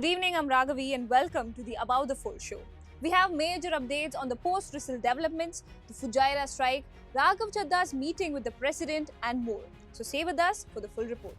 Good evening, I'm Raghavi and welcome to the About the Full show. We have major updates on the post-result developments, the Fujairah strike, Raghav Chadha's meeting with the president and more. So stay with us for the full report.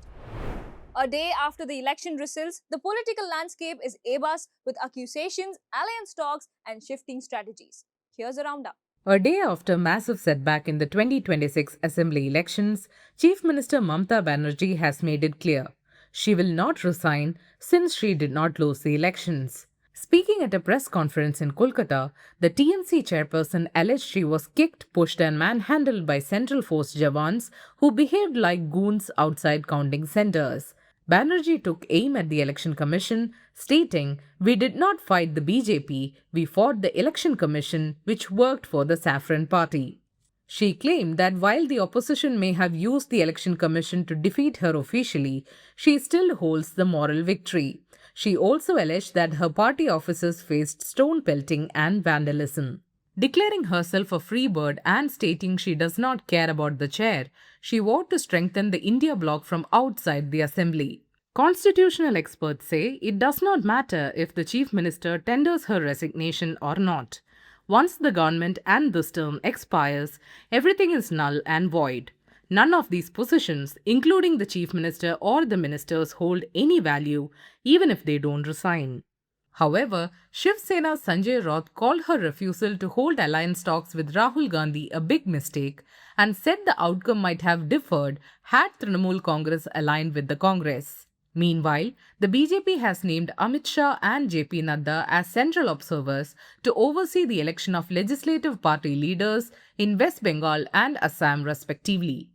A day after the election results, the political landscape is abuzz with accusations, alliance talks and shifting strategies. Here's a roundup. A day after massive setback in the 2026 assembly elections, Chief Minister Mamata Banerjee has made it clear she will not resign since she did not lose the elections. Speaking at a press conference in Kolkata, the TMC chairperson alleged she was kicked, pushed, and manhandled by Central Force Jawans who behaved like goons outside counting centers. Banerjee took aim at the Election Commission, stating, "We did not fight the BJP, we fought the Election Commission, which worked for the Saffron Party." She claimed that while the opposition may have used the Election Commission to defeat her officially, she still holds the moral victory. She also alleged that her party officers faced stone pelting and vandalism. Declaring herself a free bird and stating she does not care about the chair, she vowed to strengthen the India bloc from outside the assembly. Constitutional experts say it does not matter if the chief minister tenders her resignation or not. Once the government and this term expires, everything is null and void. None of these positions, including the chief minister or the ministers, hold any value even if they don't resign. However, Shiv Sena's Sanjay Raut called her refusal to hold alliance talks with Rahul Gandhi a big mistake and said the outcome might have differed had Trinamool Congress aligned with the Congress. Meanwhile, the BJP has named Amit Shah and JP Nadda as central observers to oversee the election of legislative party leaders in West Bengal and Assam respectively.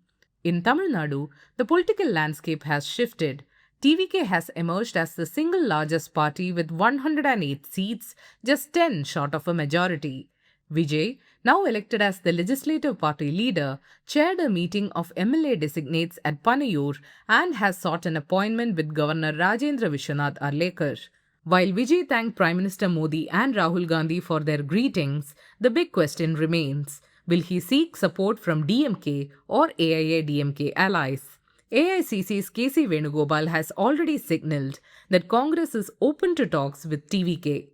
In Tamil Nadu, the political landscape has shifted. TVK has emerged as the single largest party with 108 seats, just 10 short of a majority. Vijay, now elected as the legislative party leader, chaired a meeting of MLA designates at Panayur and has sought an appointment with Governor Rajendra Vishwanath Arlekar. While Vijay thanked Prime Minister Modi and Rahul Gandhi for their greetings, the big question remains: will he seek support from DMK or AIA-DMK allies? AICC's KC Venugopal has already signalled that Congress is open to talks with TVK.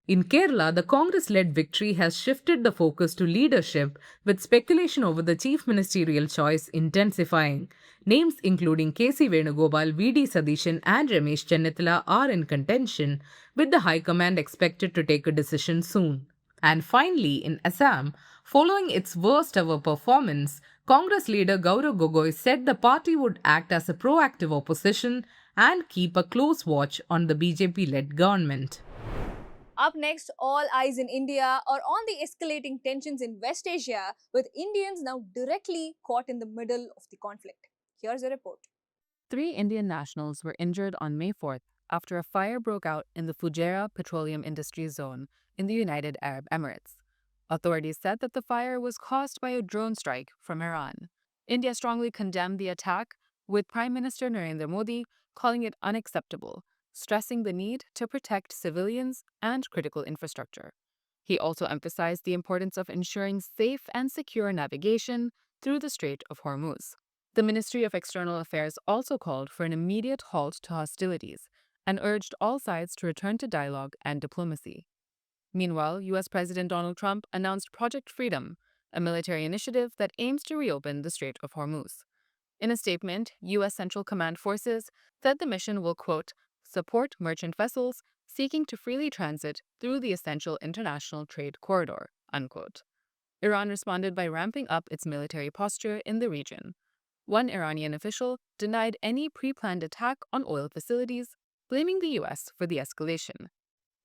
In Kerala, the Congress-led victory has shifted the focus to leadership, with speculation over the chief ministerial choice intensifying. Names including KC Venugopal, VD Sadishan and Ramesh Chennithila are in contention, with the High Command expected to take a decision soon. And finally, in Assam, following its worst ever performance, Congress leader Gaurav Gogoi said the party would act as a proactive opposition and keep a close watch on the BJP-led government. Up next, all eyes in India are on the escalating tensions in West Asia, with Indians now directly caught in the middle of the conflict. Here's a report. 3 Indian nationals were injured on May 4th after a fire broke out in the Fujairah Petroleum Industries Zone in the United Arab Emirates. Authorities said that the fire was caused by a drone strike from Iran. India strongly condemned the attack, with Prime Minister Narendra Modi calling it unacceptable, stressing the need to protect civilians and critical infrastructure. He also emphasized the importance of ensuring safe and secure navigation through the Strait of Hormuz. The Ministry of External Affairs also called for an immediate halt to hostilities and urged all sides to return to dialogue and diplomacy. Meanwhile, U.S. President Donald Trump announced Project Freedom, a military initiative that aims to reopen the Strait of Hormuz. In a statement, U.S. Central Command Forces said the mission will, quote, support merchant vessels seeking to freely transit through the essential international trade corridor, unquote. Iran responded by ramping up its military posture in the region. One Iranian official denied any pre-planned attack on oil facilities, blaming the U.S. for the escalation.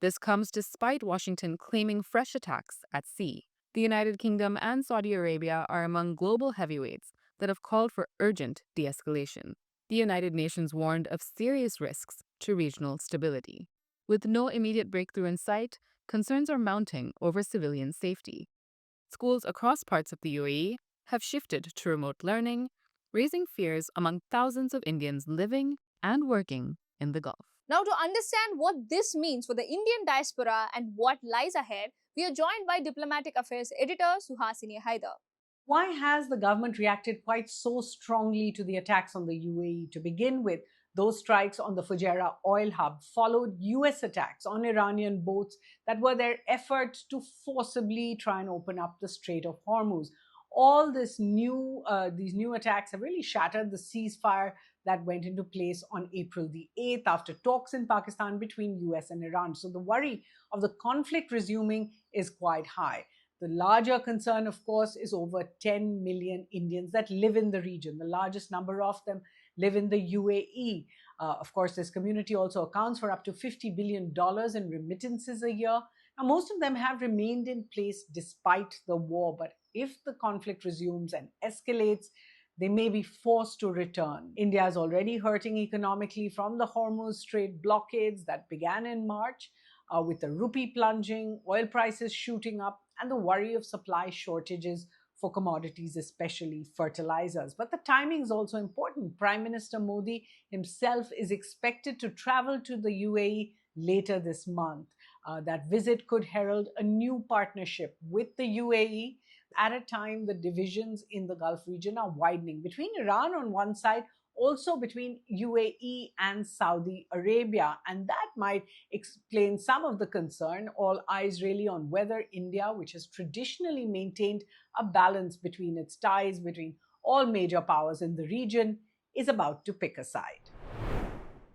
This comes despite Washington claiming fresh attacks at sea. The United Kingdom and Saudi Arabia are among global heavyweights that have called for urgent de-escalation. The United Nations warned of serious risks to regional stability. With no immediate breakthrough in sight, concerns are mounting over civilian safety. Schools across parts of the UAE have shifted to remote learning, raising fears among thousands of Indians living and working in the Gulf. Now, to understand what this means for the Indian diaspora and what lies ahead, we are joined by Diplomatic Affairs editor Suhasini Haidar. Why has the government reacted quite so strongly to the attacks on the UAE to begin with? Those strikes on the Fujairah oil hub followed US attacks on Iranian boats that were their effort to forcibly try and open up the Strait of Hormuz. All these new attacks have really shattered the ceasefire that went into place on April the 8th after talks in Pakistan between US and Iran. So the worry of the conflict resuming is quite high. The larger concern, of course, is over 10 million Indians that live in the region. The largest number of them live in the UAE. Of course, this community also accounts for up to $50 billion in remittances a year. Now, most of them have remained in place despite the war, but if the conflict resumes and escalates, they may be forced to return. India is already hurting economically from the Hormuz Strait blockades that began in March, with the rupee plunging, oil prices shooting up, and the worry of supply shortages for commodities, especially fertilizers. But the timing is also important. Prime Minister Modi himself is expected to travel to the UAE later this month. That visit could herald a new partnership with the UAE at a time the divisions in the Gulf region are widening between Iran on one side, also between UAE and Saudi Arabia. And that might explain some of the concern. All eyes really on whether India, which has traditionally maintained a balance between its ties between all major powers in the region, is about to pick a side.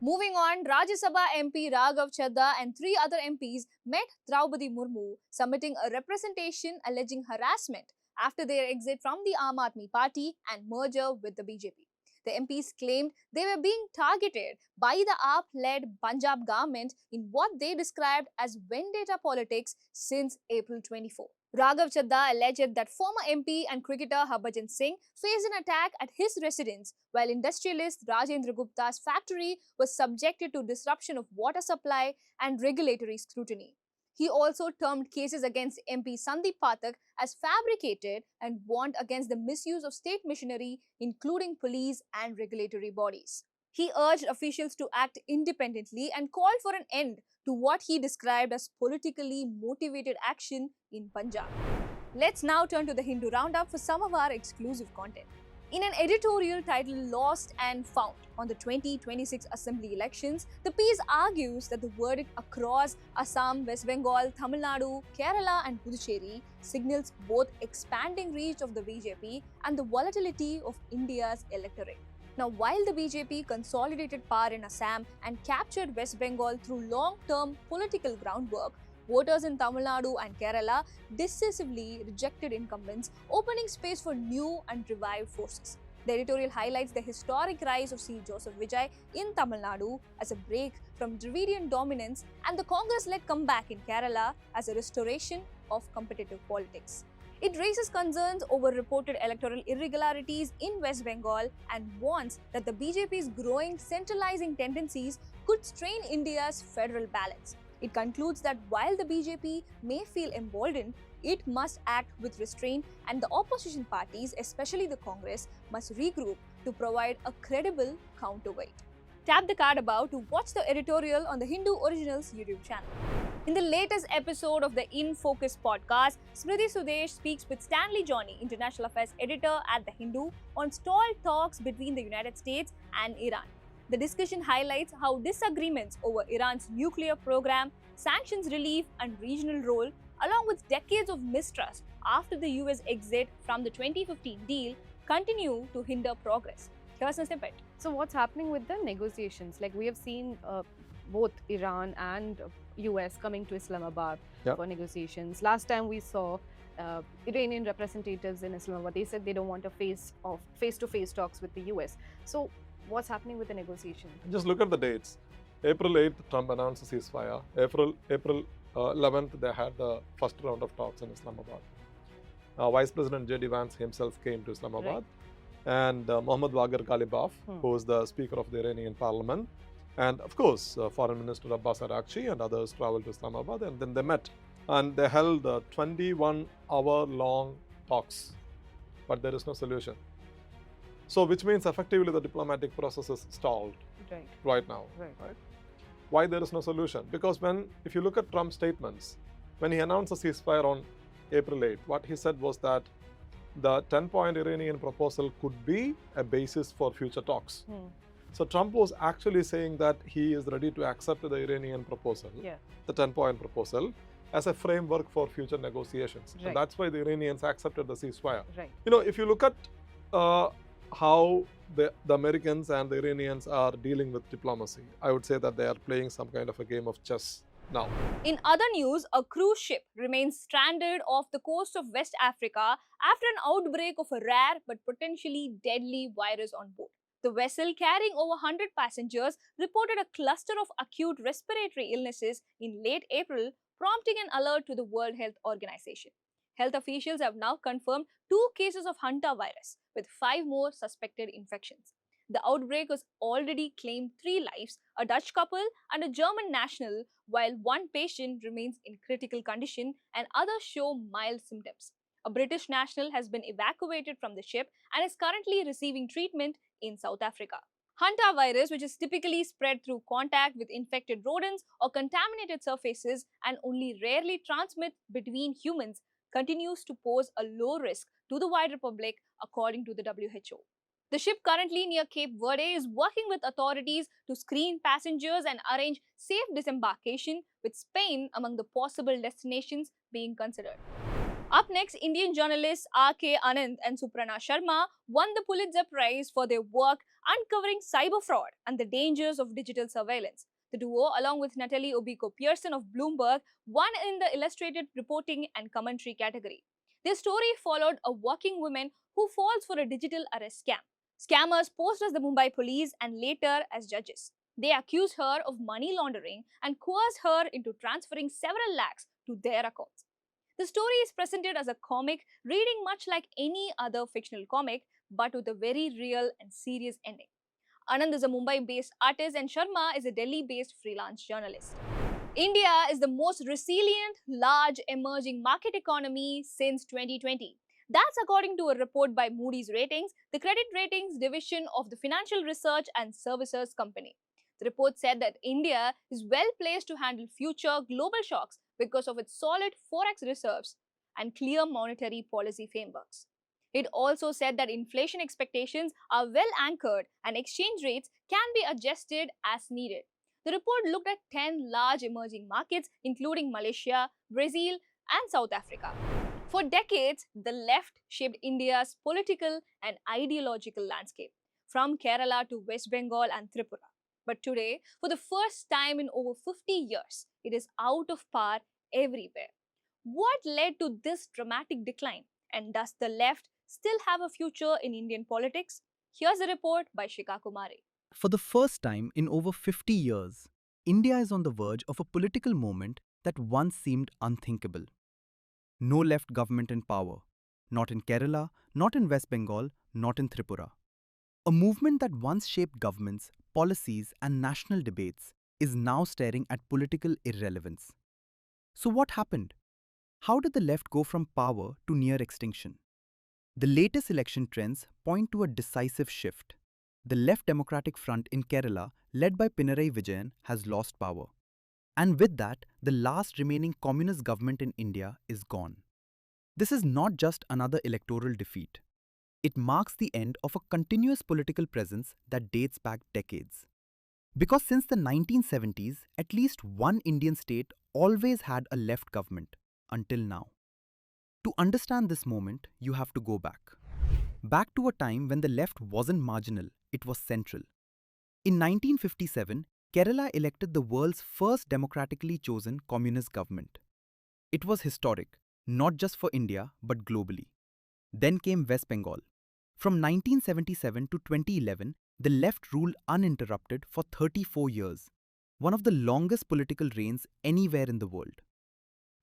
Moving on, Rajya Sabha MP Raghav, Chadha and 3 other MPs met Draupadi Murmu, submitting a representation alleging harassment after their exit from the Aam Aadmi Party and merger with the BJP. The MPs claimed they were being targeted by the AAP-led Punjab government in what they described as vendetta politics since April 24. Raghav Chadha alleged that former MP and cricketer Harbhajan Singh faced an attack at his residence while industrialist Rajendra Gupta's factory was subjected to disruption of water supply and regulatory scrutiny. He also termed cases against MP Sandeep Pathak as fabricated and warned against the misuse of state machinery, including police and regulatory bodies. He urged officials to act independently and called for an end to what he described as politically motivated action in Punjab. Let's now turn to the Hindu Roundup for some of our exclusive content. In an editorial titled Lost and Found on the 2026 Assembly elections, the piece argues that the verdict across Assam, West Bengal, Tamil Nadu, Kerala and Puducherry signals both expanding reach of the BJP and the volatility of India's electorate. Now, while the BJP consolidated power in Assam and captured West Bengal through long-term political groundwork, voters in Tamil Nadu and Kerala decisively rejected incumbents, opening space for new and revived forces. The editorial highlights the historic rise of C. Joseph Vijay in Tamil Nadu as a break from Dravidian dominance and the Congress-led comeback in Kerala as a restoration of competitive politics. It raises concerns over reported electoral irregularities in West Bengal and warns that the BJP's growing centralizing tendencies could strain India's federal balance. It concludes that while the BJP may feel emboldened, it must act with restraint and the opposition parties, especially the Congress, must regroup to provide a credible counterweight. Tap the card above to watch the editorial on the Hindu Originals YouTube channel. In the latest episode of the In Focus podcast, Smriti Sudesh speaks with Stanley Johnny, International Affairs Editor at The Hindu, on stalled talks between the United States and Iran. The discussion highlights how disagreements over Iran's nuclear program, sanctions relief, and regional role, along with decades of mistrust after the US exit from the 2015 deal, continue to hinder progress. Here's a snippet. So, what's happening with the negotiations? Like, we have seen both Iran and US coming to Islamabad for negotiations. Last time we saw Iranian representatives in Islamabad, they said they don't want a face-to-face talks with the US. So, what's happening with the negotiation? Just look at the dates. April 8th, Trump announced a ceasefire. April 11th, they had the first round of talks in Islamabad. Vice President J.D. Vance himself came to Islamabad. Right. And Mohammad Bagher Ghalibaf, who is the Speaker of the Iranian Parliament. And of course, Foreign Minister Abbas Araghchi and others traveled to Islamabad, and then they met. And they held 21-hour-long talks. But there is no solution. So, which means effectively the diplomatic process is stalled right now. Right? Why there is no solution? Because if you look at Trump's statements, when he announced a ceasefire on April 8th, what he said was that the 10-point Iranian proposal could be a basis for future talks. So Trump was actually saying that he is ready to accept the Iranian proposal, the 10-point proposal, as a framework for future negotiations. Right. And that's why the Iranians accepted the ceasefire. Right. You know, if you look at how the Americans and the Iranians are dealing with diplomacy, I would say that they are playing some kind of a game of chess now. In other news, a cruise ship remains stranded off the coast of West Africa after an outbreak of a rare but potentially deadly virus on board. The vessel, carrying over 100 passengers, reported a cluster of acute respiratory illnesses in late April, prompting an alert to the World Health Organization. Health officials have now confirmed 2 cases of Hantavirus, with 5 more suspected infections. The outbreak has already claimed 3 lives, a Dutch couple and a German national, while 1 patient remains in critical condition and others show mild symptoms. A British national has been evacuated from the ship and is currently receiving treatment in South Africa. Hantavirus, which is typically spread through contact with infected rodents or contaminated surfaces and only rarely transmits between humans, continues to pose a low risk to the wider public, according to the WHO. The ship, currently near Cape Verde, is working with authorities to screen passengers and arrange safe disembarkation, with Spain among the possible destinations being considered. Up next, Indian journalists R.K. Anand and Suparna Sharma won the Pulitzer Prize for their work uncovering cyber fraud and the dangers of digital surveillance. The duo, along with Natalie Obiko Pearson of Bloomberg, won in the illustrated reporting and commentary category. Their story followed a working woman who falls for a digital arrest scam. Scammers posed as the Mumbai police and later as judges. They accused her of money laundering and coerced her into transferring several lakhs to their accounts. The story is presented as a comic, reading much like any other fictional comic, but with a very real and serious ending. Anand is a Mumbai-based artist and Sharma is a Delhi-based freelance journalist. India is the most resilient, large, emerging market economy since 2020. That's according to a report by Moody's Ratings, the credit ratings division of the Financial Research and Services Company. The report said that India is well placed to handle future global shocks because of its solid forex reserves and clear monetary policy frameworks. It also said that inflation expectations are well anchored and exchange rates can be adjusted as needed. The report looked at 10 large emerging markets, including Malaysia, Brazil, and South Africa. For decades, the left shaped India's political and ideological landscape, from Kerala to West Bengal and Tripura. But today, for the first time in over 50 years, it is out of power everywhere. What led to this dramatic decline? And does the left still have a future in Indian politics? Here's a report by Shikha Kumari. For the first time in over 50 years, India is on the verge of a political moment that once seemed unthinkable. No left government in power, not in Kerala, not in West Bengal, not in Tripura. A movement that once shaped governments, policies, and national debates is now staring at political irrelevance. So what happened? How did the left go from power to near extinction? The latest election trends point to a decisive shift. The Left Democratic Front in Kerala, led by Pinarayi Vijayan, has lost power. And with that, the last remaining communist government in India is gone. This is not just another electoral defeat. It marks the end of a continuous political presence that dates back decades. Because since the 1970s, at least one Indian state always had a left government, until now. To understand this moment, you have to go back. Back to a time when the left wasn't marginal, it was central. In 1957, Kerala elected the world's first democratically chosen communist government. It was historic, not just for India, but globally. Then came West Bengal. From 1977 to 2011, the left ruled uninterrupted for 34 years, one of the longest political reigns anywhere in the world.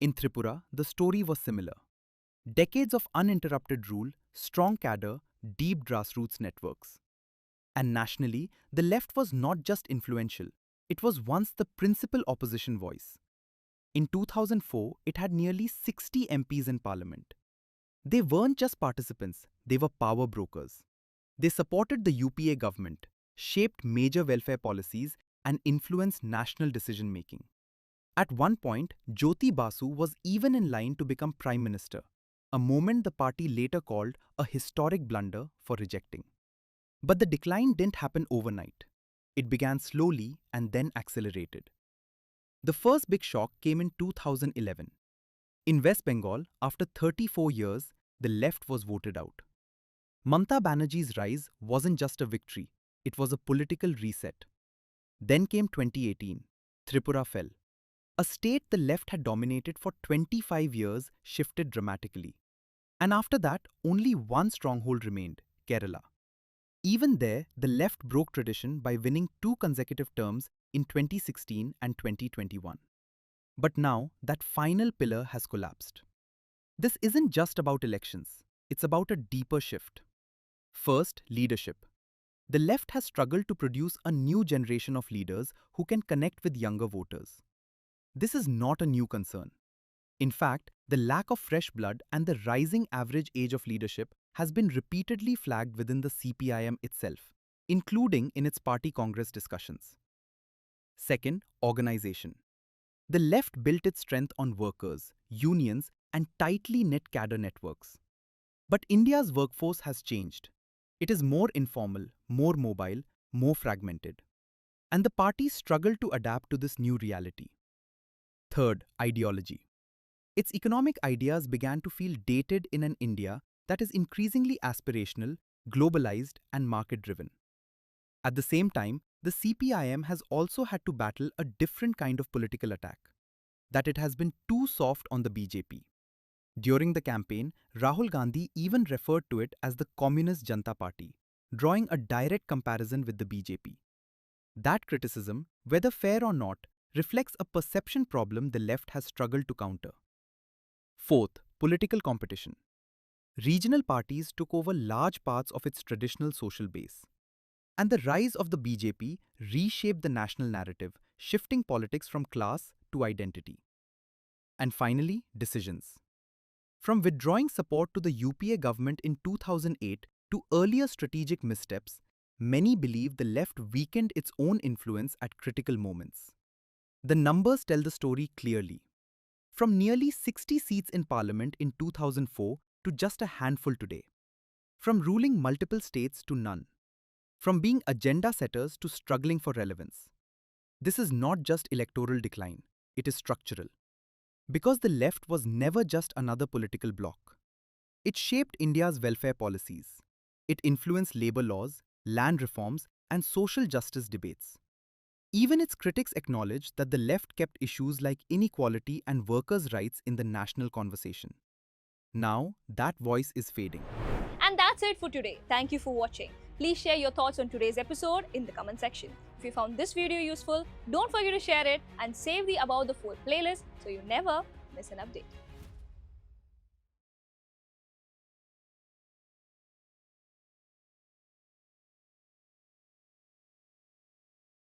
In Tripura, the story was similar. Decades of uninterrupted rule, strong cadre, deep grassroots networks. And nationally, the left was not just influential, it was once the principal opposition voice. In 2004, it had nearly 60 MPs in parliament. They weren't just participants, they were power brokers. They supported the UPA government, shaped major welfare policies, and influenced national decision-making. At one point, Jyoti Basu was even in line to become Prime Minister, a moment the party later called a historic blunder for rejecting. But the decline didn't happen overnight. It began slowly and then accelerated. The first big shock came in 2011. In West Bengal, after 34 years, the left was voted out. Mamata Banerjee's rise wasn't just a victory, it was a political reset. Then came 2018. Tripura fell. A state the left had dominated for 25 years shifted dramatically. And after that, only one stronghold remained, Kerala. Even there, the left broke tradition by winning 2 consecutive terms in 2016 and 2021. But now, that final pillar has collapsed. This isn't just about elections, it's about a deeper shift. First, leadership. The left has struggled to produce a new generation of leaders who can connect with younger voters. This is not a new concern. In fact, the lack of fresh blood and the rising average age of leadership has been repeatedly flagged within the CPIM itself, including in its party congress discussions. Second, organization. The left built its strength on workers, unions, and tightly knit cadre networks. But India's workforce has changed. It is more informal, more mobile, more fragmented. And the parties struggle to adapt to this new reality. Third, ideology. Its economic ideas began to feel dated in an India that is increasingly aspirational, globalized, and market-driven. At the same time, the CPIM has also had to battle a different kind of political attack, that it has been too soft on the BJP. During the campaign, Rahul Gandhi even referred to it as the Communist Janata Party, drawing a direct comparison with the BJP. That criticism, whether fair or not, reflects a perception problem the left has struggled to counter. Fourth, political competition. Regional parties took over large parts of its traditional social base. And the rise of the BJP reshaped the national narrative, shifting politics from class to identity. And finally, decisions. From withdrawing support to the UPA government in 2008 to earlier strategic missteps, many believe the left weakened its own influence at critical moments. The numbers tell the story clearly. From nearly 60 seats in parliament in 2004 to just a handful today. From ruling multiple states to none. From being agenda setters to struggling for relevance. This is not just electoral decline, it is structural. Because the left was never just another political bloc. It shaped India's welfare policies. It influenced labour laws, land reforms, and social justice debates. Even its critics acknowledge that the left kept issues like inequality and workers' rights in the national conversation. Now, that voice is fading. And that's it for today. Thank you for watching. Please share your thoughts on today's episode in the comment section. If you found this video useful, don't forget to share it and save the About the Fold playlist so you never miss an update.